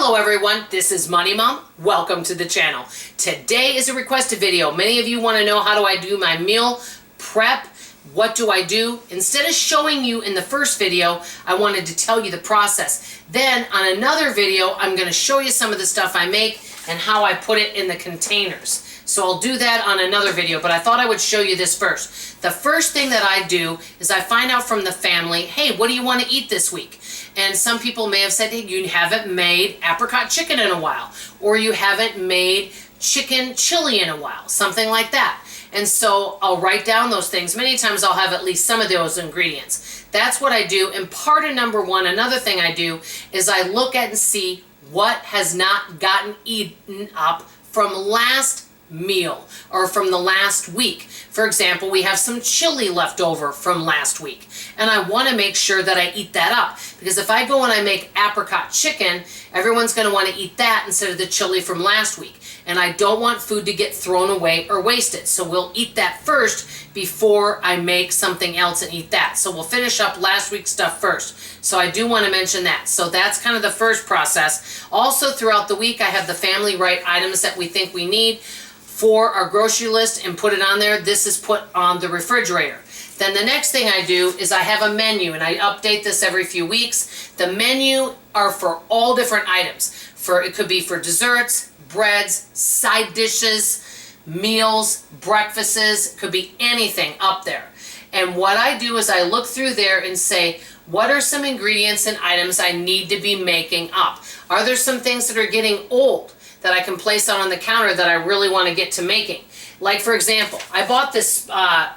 Hello everyone, this is Money Mom. Welcome to the channel. Today is a requested video. Many of you want to know how do I do my meal prep? What do I do? Instead of showing you in the first video, I wanted to tell you the process. Then on another video, I'm going to show you some of the stuff I make and how I put it in the containers. So I'll do that on another video, but I thought I would show you this first. The first thing that I do is I find out from the family, hey, what do you want to eat this week? And some people may have said, hey, you haven't made apricot chicken in a while, or you haven't made chicken chili in a while, something like that. And so I'll write down those things. Many times I'll have at least some of those ingredients. That's what I do. And part of number one, another thing I do is I look at and see what has not gotten eaten up from last meal or from the last week. For example, we have some chili left over from last week, and I want to make sure that I eat that up, because if I go and I make apricot chicken, everyone's going to want to eat that instead of the chili from last week, and I don't want food to get thrown away or wasted. So we'll eat that first before I make something else and eat that. So we'll finish up last week's stuff first. So I do want to mention that. So that's kind of the first process. Also throughout the week, I have the family write items that we think we need for our grocery list and put it on there. This is put on the refrigerator. Then the next thing I do is I have a menu, and I update this every few weeks. The menu are for all different items. It could be for desserts, breads, side dishes, meals, breakfasts, could be anything up there. And what I do is I look through there and say, what are some ingredients and items I need to be making up? Are there some things that are getting old that I can place out on the counter that I really want to get to making? Like, for example, I bought this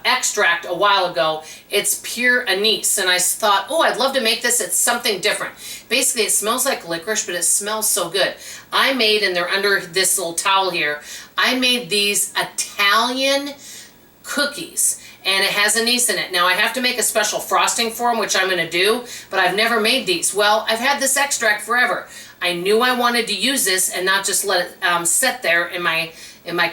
extract a while ago. It's pure anise, and I thought, oh, I'd love to make this. It's something different. Basically, it smells like licorice, but it smells so good. I made, and they're under this little towel here, I made these Italian cookies, and it has anise in it. Now, I have to make a special frosting for them, which I'm going to do, but I've never made these. Well, I've had this extract forever. I knew I wanted to use this and not just let it sit there in my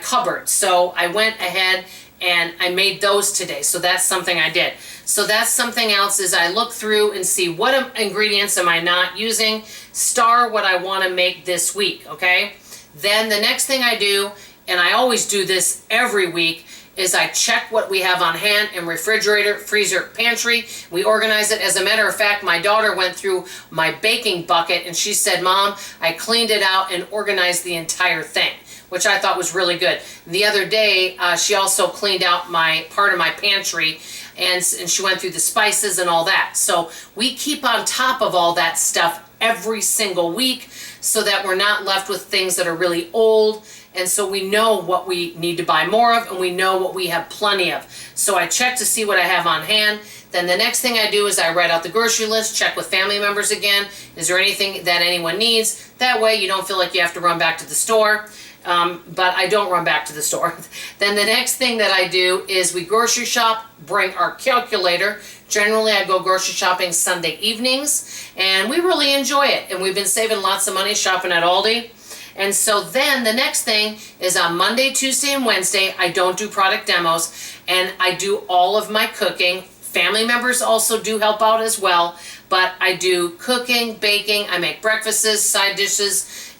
cupboard. So I went ahead and I made those today. So that's something I did. So that's something else, is I look through and see what ingredients am I not using, star what I want to make this week, okay? Then the next thing I do, and I always do this every week, is I check what we have on hand in refrigerator, freezer, pantry. We organize it. As a matter of fact, my daughter went through my baking bucket and she said, Mom, I cleaned it out and organized the entire thing, which I thought was really good. The other day, she also cleaned out part of my pantry, and she went through the spices and all that. So we keep on top of all that stuff every single week so that we're not left with things that are really old. And so we know what we need to buy more of, and we know what we have plenty of. So I check to see what I have on hand. Then the next thing I do is I write out the grocery list, check with family members again. Is there anything that anyone needs? That way you don't feel like you have to run back to the store. But I don't run back to the store. Then the next thing that I do is we grocery shop, bring our calculator. Generally, I go grocery shopping Sunday evenings, and we really enjoy it. And we've been saving lots of money shopping at Aldi. And so then the next thing is on Monday, Tuesday, and Wednesday, I don't do product demos, and I do all of my cooking. Family members also do help out as well, but I do cooking, baking, I make breakfasts, side dishes,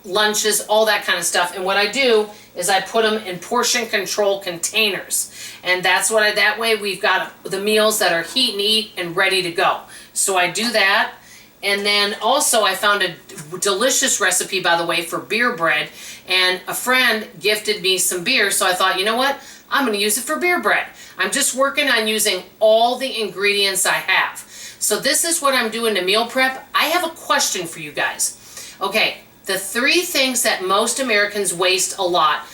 lunches, all that kind of stuff. And what I do is I put them in portion control containers. And that's what that way we've got the meals that are heat and eat and ready to go. So I do that. And then also I found a delicious recipe, by the way, for beer bread, and a friend gifted me some beer, so I thought, you know what, I'm going to use it for beer bread. I'm just working on using all the ingredients I have. So this is what I'm doing to meal prep. I have a question for you guys. Okay, the 3 things that most Americans waste a lot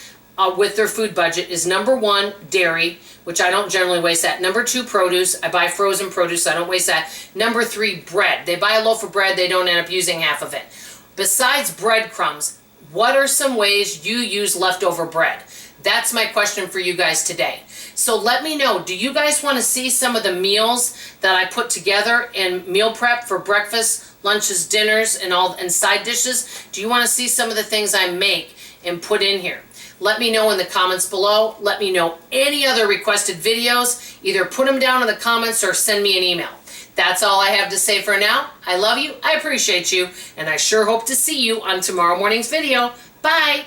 with their food budget is number 1, dairy, which I don't generally waste that. Number 2, produce. I buy frozen produce, so I don't waste that. Number 3, bread. They buy a loaf of bread, they don't end up using half of it. Besides breadcrumbs, what are some ways you use leftover bread? That's my question for you guys today. So let me know, do you guys want to see some of the meals that I put together in meal prep for breakfast, lunches, dinners, and side dishes? Do you want to see some of the things I make and put in here? Let me know in the comments below. Let me know any other requested videos. Either put them down in the comments or send me an email. That's all I have to say for now. I love you, I appreciate you, and I sure hope to see you on tomorrow morning's video. Bye!